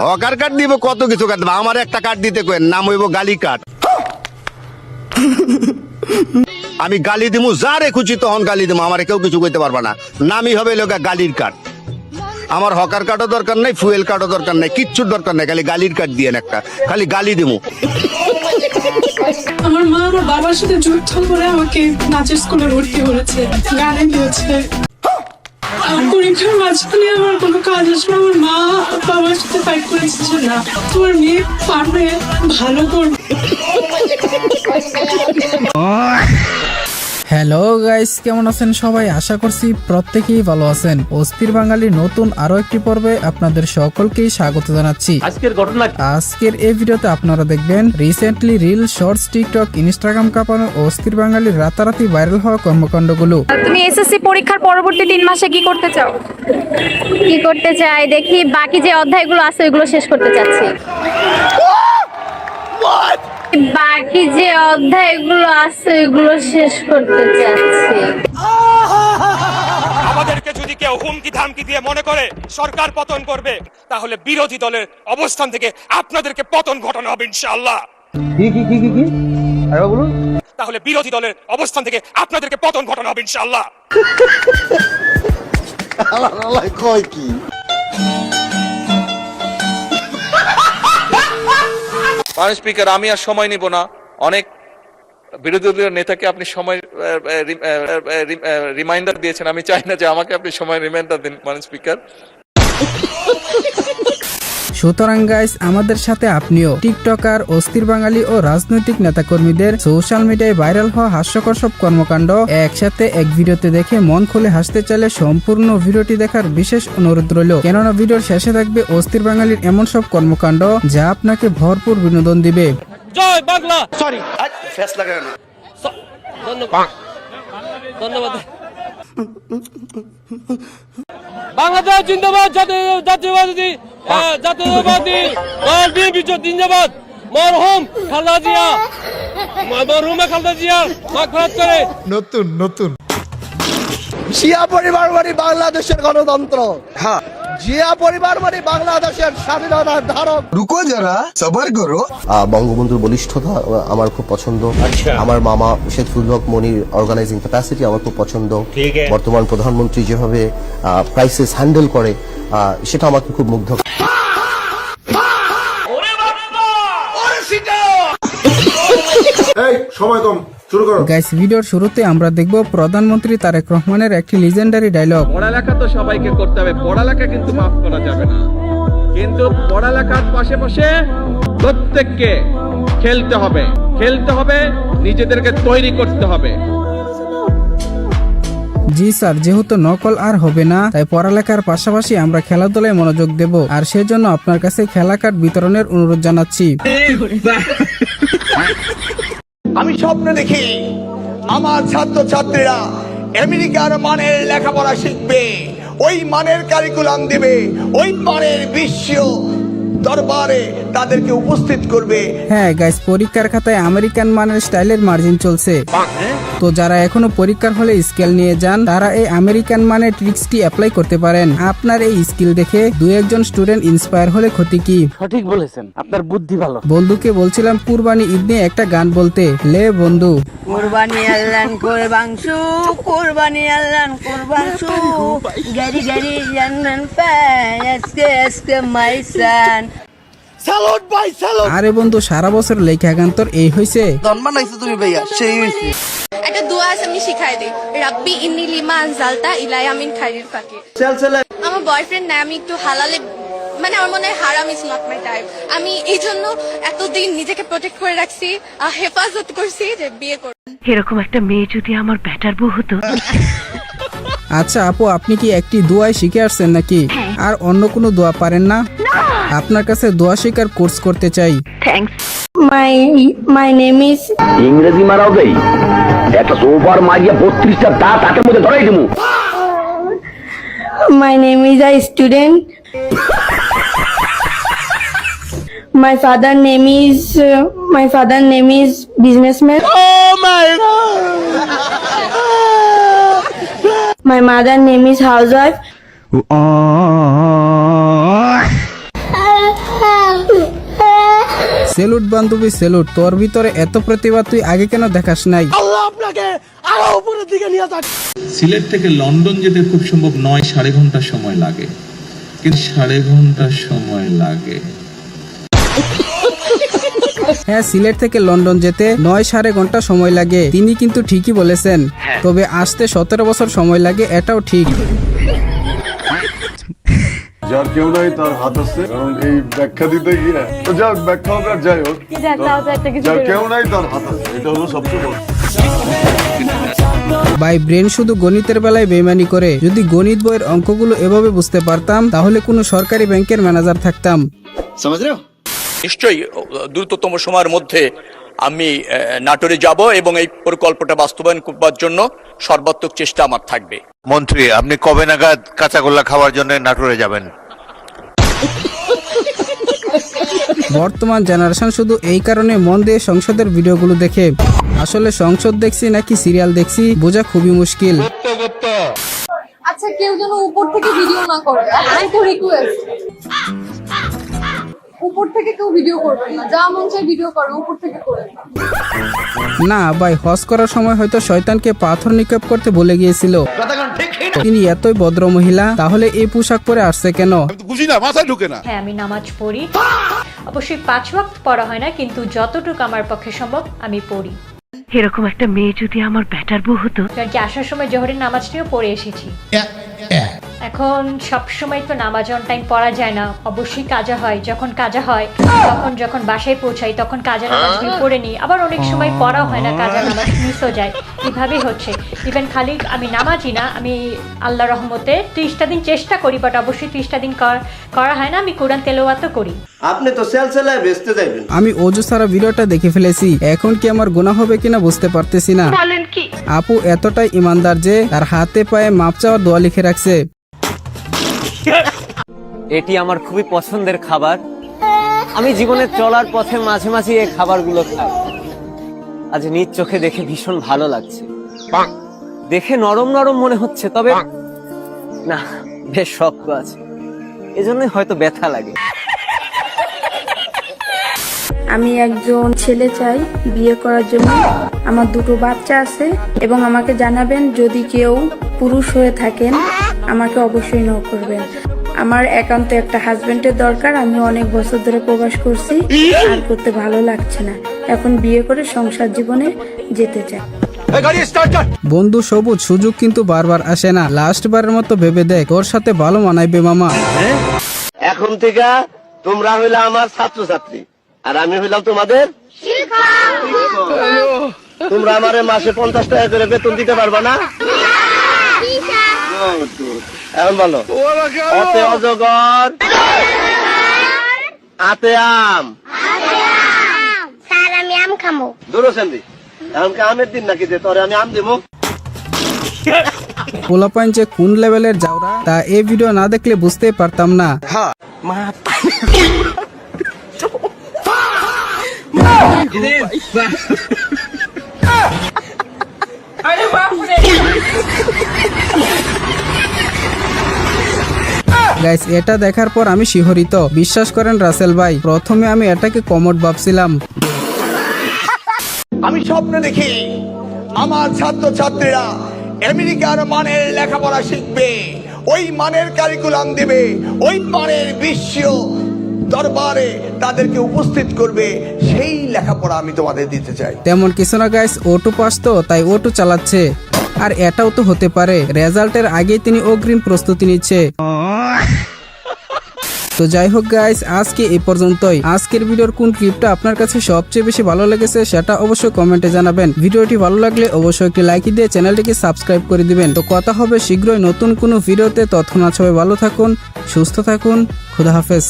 Hawker card দিব, কত কিছু কার্ড দিব। আমার একটা কার্ড দিতে কই, নাম হইব গালি কার্ড। আমি গালি দিমু, যারে খুশি তখন গালি দিমু, আমার কেউ কিছু কইতে পারবা না। নামই হবে লোক গালির কার্ড। আমার হকার কার্ডও দরকার নাই, ফুয়েল কার্ডও দরকার নাই, কিচ্ছুর দরকার নাই, খালি গালির কার্ড দিয়েন একটা, খালি গালি দিমু। আমার মা আমার বাবার সাথে যুদ্ধ করে আমাকে নাচের স্কুলে ভর্তি করেছে, গানে দিয়েছে। পরীক্ষার মাঝখানে আমার কোনো কাজ আসবে, আমার মা বাবার সাথে ফাইট করেছে যে না তোমার মেয়ে পারবে, ভালো করবে। হ্যালো গাইস, কেমন আছেন সবাই? আশা করছি প্রত্যেকেই ভালো আছেন। অস্থির বাঙালির নতুন আরো একটি পর্বে আপনাদের সকলকেই স্বাগত জানাচ্ছি। আজকের এই ভিডিওতে আপনারা দেখবেন recently reel, shorts, TikTok, Instagram কাঁপানো অস্থির বাঙালির রাতারাতি ভাইরাল হওয়া কর্মকাণ্ডগুলো। তুমি এসএসসি পরীক্ষার পরবর্তী 3 মাসে কি করতে চাও? কি করতে চাই দেখি, বাকি যে অধ্যায়গুলো আছে ওইগুলো শেষ করতে চাচ্ছি। বাকি যে অধ্যায়গুলো আছে ওইগুলো শেষ করতে চাচ্ছি। আমাদেরকে যদি কেউ হুমকি ধামকি দিয়ে মনে করে সরকার পতন করবে, তাহলে বিরোধী দলের অবস্থান থেকে আপনাদেরকে পতন ঘটানো হবে ইনশাআল্লাহ। কি আরে বলুন। তাহলে বিরোধী দলের অবস্থান থেকে আপনাদেরকে পতন ঘটানো হবে ইনশাআল্লাহ। আল্লাহ কয় কি? মাননীয় স্পিকার, আমি আর সময় নিব না। অনেক বিরোধী দলীয় নেতাকে আপনি সময় রিমাইন্ডার দিয়েছেন, আমি চাই না যে আমাকে আপনি সময় রিমাইন্ডার দিন মাননীয় স্পিকার। সুতরাং গাইস, আমাদের সাথে আপনিও টিকটকার, অস্থির বাঙালি ও রাজনৈতিক নেতাকর্মীদের সোশ্যাল মিডিয়ায় ভাইরাল হওয়া হাস্যকর সব কর্মকাণ্ড একসাথে এক ভিডিওতে দেখে মন খুলে হাসতে চাইলে সম্পূর্ণ ভিডিওটি দেখার বিশেষ অনুরোধ রইল, কেননা ভিডিওর শেষে থাকবে অস্থির বাঙালির এমন সব কর্মকাণ্ড যা আপনাকে ভরপুর বিনোদন দিবে। জয় বাংলা। সরি, ফেস লাগায় না। ধন্যবাদ ধন্যবাদ। বাংলাদেশ জিন্দাবাদ, জাতীয়বাদী দল বিএনপি জিন্দাবাদ। মরহুম খালেদা জিয়া, মরহুমা খালেদা জিয়া মাগফিরাত করে। নতুন জিয়া পরিবার মানে বাংলাদেশের গণতন্ত্র। হ্যাঁ, জিয়া পরিবার মানে বাংলাদেশের স্বাধীনতার ধারক। রুকো যারা, সবার করো। বঙ্গবন্ধুর বলিষ্ঠতা আমার খুব পছন্দ। আমার মামা শেখফুল হক মনির অর্গানাইজিং ক্যাপাসিটি আমার খুব পছন্দ। বর্তমান প্রধানমন্ত্রী যেভাবে ক্রাইসিস হ্যান্ডেল করে সেটা আমাকে খুব মুগ্ধ। সময় কম, শুরু করো। গাইস, ভিডিওর শুরুতে আমরা দেখব প্রধানমন্ত্রী তারেক রহমানের একটি লিজেন্ডারি ডায়লগ। পড়ালেখা তো সবাইকে করতে হবে, পড়ালেখা কিন্তু মাফ করা যাবে না। কিন্তু পড়ালেখার পাশে প্রত্যেককে খেলতে হবে, নিজেদেরকে তৈরি করতে হবে। জি স্যার, যেহেতু নকল আর হবে না, তাই পড়ালেখার পাশাপাশি আমরা খেলাধুলায় মনোযোগ দেব, আর সেজন্য আপনার কাছে খেলা কার্ড বিতরণের অনুরোধ জানাচ্ছি। আমি স্বপ্ন দেখি আমার ছাত্রছাত্রীরা আমেরিকার মানের লেখাপড়া শিখবে, ওই মানের কারিকুলাম দিবে, ওই মানের বিশ্ব দরবারে তাদেরকে উপস্থিত করবে। হ্যাঁ গাইস, পরীক্ষার খাতায় আমেরিকান মানের স্টাইলের মার্জিন চলছে, তো যারা এখনো পরীক্ষার হলে স্কেল নিয়ে যান তারা এই আমেরিকান মানের ট্রিক্সটি অ্যাপ্লাই করতে পারেন। আপনার এই স্কিল দেখে 2-1 স্টুডেন্ট ইন্সপায়ার হলে ক্ষতি কি? সঠিক বলেছেন, আপনার বুদ্ধি ভালো। বন্ধুকে বলছিলাম কুরবানি ঈদ নিয়ে একটা গান বলতে। লে বন্ধু। কুরবানি আল্লাহন কুরবানসু, কুরবানি আল্লাহন কুরবানসু, গাড়ি গাড়ি জান্নান পায় আজকে মাইসান। স্যালুট ভাই, স্যালুট। আরে বন্ধু, সারা বছর লেখা গান তোর এই হইছে? জন্ম নাইছো তুমি ভাইয়া, সেই হইছে। একটা দোয়া আছে আমি শিখাই দেই, রাব্বি ইন্নী লিমা আনজালতা ইলাইয়া মিন খাইরিল ফাকির। আমার বয়ফ্রেন্ড না, আমি একটু হালালে, মানে আমার মনে হয় হারাম ইজ নট মাই টাইপ। আমি এই জন্য এতদিন নিজেকে প্রোটেক্ট করে রাখছি, হেফাজত করছি যে বিয়ে করব। এরকম একটা মেয়ে যদি আমার ব্যাটার বউ হতো। আচ্ছা আপু, আপনি কি একটি দোয়াই শিখে আসছেন নাকি? আর অন্য কোনো দোয়া পারেন না? আপনার কাছে দোয়া শেখার কোর্স করতে চাই। থ্যাঙ্কস। My name is. ইংরেজি মারাও দেই, একটা সোফার মারিয়া 32টা দাঁত হাতের মধ্যে ধরাই দিমু। My name is a student. My father name is businessman. Oh my God. My mother name is housewife. Salute বান্ধবী সেলুট, তোর ভিতরে এত প্রতিভা তুই আগে কেন দেখাস নাই? সিলেট থেকে লন্ডন যেতে খুব সম্ভব 9.5 ঘন্টা সময় লাগে, কিন্তু 6.5 ঘন্টা সময় লাগে। হ্যাঁ, সিলেট থেকে লন্ডন যেতে 9.5 ঘন্টা সময় লাগে, তিনি কিন্তু ঠিকই বলেছেন। তবে আসতে 17 বছর সময় লাগে, এটাও ঠিক। যার কেউ নাই তার হাত আছে, কারণ এই ব্যাখ্যা দিতে গিয়ে তো যাক ব্যাখ্যা হোক আর যাই হোক, যার কেউ নাই তার হাত আছে, এটা হলো সবচেয়ে বড়। ভাই, ব্রেন শুধু গণিতের বেলায় বেইমানি করে। যদি গণিত বইয়ের অঙ্কগুলো এভাবে বুঝতে পারতাম তাহলে কোনো সরকারি ব্যাংকের ম্যানেজার থাকতাম। নিশ্চয়ই দ্রুততম সময়ের মধ্যে আমি নাটোরে যাব এবং এই পরিকল্পনাটা বাস্তবায়ন করবার জন্য সর্বাত্মক চেষ্টা আমার থাকবে। মন্ত্রী, আপনি কবে নাগাদ কাঁচাগোল্লা খাওয়ার জন্য নাটোরে যাবেন? বর্তমান জেনারেশন শুধু এই কারণে মন দিয়ে সংসদের ভিডিওগুলো দেখে। আসলে সংসদ দেখছি নাকি সিরিয়াল দেখছি বোঝা খুবই মুশকিল। আচ্ছা, কেউ যেন উপর থেকে ভিডিও না করে, একটাই তো রিকোয়েস্ট। উপর থেকে কেউ ভিডিও করবে না, যা মন চায় ভিডিও করো, উপর থেকে করে না ভাই, হজ করার সময় হয়তো শয়তানকে পাথর নিক্ষেপ করতে বলে গিয়েছিল। তিনি এতই ভদ্র মহিলা, তাহলে এই পোশাক পরে আসছে কেন? হ্যাঁ, আমি নামাজ পড়ি, অবশ্যই 5 ওয়াক্ত পড়া হয় না, কিন্তু যতটুকু আমার পক্ষে সম্ভব আমি পড়ি। এরকম একটা মেয়ে যদি আমার ব্যাটার বউ হতো। আর কি আসার সময় জোহরের নামাজটিও পড়ে এসেছি। এখন সব সময় তো নামাজ অন টাইম পড়া যায় না, অবশ্যই কাজা হয়। যখন কাজা হয় যখন বাসায় পৌঁছাই তখন কাজা নামাজগুলো পড়ে নিই। আবার অনেক সময় পড়া হয় না, কাজা নামাজ মিসও যায়। এভাবেই হচ্ছে। ইভেন খালি আমি নামাজই না, আমি আল্লাহ রহমতে 30টা দিন চেষ্টা করি, বাট অবশ্যই 30টা দিন করা হয় না। আমি কোরআন তেলাওয়াতও করি। আপনি তো সেলসেলায় বেচতে যাবেন। আমি অজু সারা ভিডিওটা দেখে ফেলেছি, এখন কি আমার গুনাহ হবে কিনা বুঝতে পারতেছি না। বলেন কি? আপু এতটাই ইমানদার যে তার হাতে পায়ে মাপ চাওয়ার দোয়া লিখে রাখছে। এটি আমার খুবই পছন্দের খাবার। আমি জীবনে চলার পথে মাঝে মাঝে এই খাবারগুলো খাই। আজ নিজ চোখে দেখে ভীষণ ভালো লাগছে। দেখে নরম নরম মনে হচ্ছে, তবে না, বেশ শক্ত আছে, এজন্যই হয়তো ব্যথা লাগে। আমি একজন ছেলে চাই বিয়ে করার জন্য। আমার 2টো বাচ্চা আছে এবং আমাকে জানাবেন যদি কেউ পুরুষ হয়ে থাকেন, আমাকে অবশ্যই নক করবেন। আমার একান্ত একটা হাজবেন্ডের দরকার। আমি অনেক বছর ধরে প্রবাস করছি, আর করতে ভালো লাগছে না। এখন বিয়ে করে সংসার জীবনে যেতে চাই। বন্ধু সবুজ, সুযোগ কিন্তু বারবার আসে না। লাস্ট বারের মতো ভেবে দেখ, তোর সাথে ভালো মানাইবে মামা। এখন থেকে তোমরা হইলে আমার ছাত্রছাত্রী, আর আমি হইলাম তোমাদের তোমরা আমারে মাসে 50 টাকা করে বেতন দিতে পারবা না? এখন বলো, অতে অজগর, আতে আম। স্যার, আমি আম খাবো। দূরো সেন্দি, এখন কি আমের দিন নাকি যে তোরে আমি আম দেবো? পোলাপাইন যে কোন লেভেলের যাওরা তা এই ভিডিও না দেখলে বুঝতেই পারতাম না। গাইস, এটা দেখার পর আমি শিহরিত। বিশ্বাস করেন রাসেল ভাই, প্রথমে আমি এটাকে কমোড ভাবছিলাম। আমি স্বপ্ন দেখি আমার ছাত্রছাত্রীরা আমেরিকার মানের লেখাপড়া শিখবে, ওই মানের কারিকুলাম দেবে, ওই মানের বিশ্ব দরবারে তাদেরকে উপস্থিত করবে। সেই লেখাপড়া আমি তোমাদের দিতে চাই। তেমন কিছু না গাইস, ওটু পাস তো তাই ওটু চালাচ্ছে। আর এটাও তো হতে পারে রেজাল্টের আগেই তিনি অগ্রিম প্রস্তুতি নিচ্ছে। তো যাই হোক গাইস, আজকে এই পর্যন্তই। আজকের ভিডিওর কোন ক্লিপটা আপনার কাছে সবচেয়ে বেশি ভালো লেগেছে সেটা অবশ্যই কমেন্টে জানাবেন। ভিডিওটি ভালো লাগলে অবশ্যই একটি লাইক দিয়ে চ্যানেলটিকে সাবস্ক্রাইব করে দিবেন। তো কথা হবে শীঘ্রই নতুন কোনো ভিডিওতে। ততক্ষণ সবাই ভালো থাকুন, সুস্থ থাকুন, খুদা হাফেজ।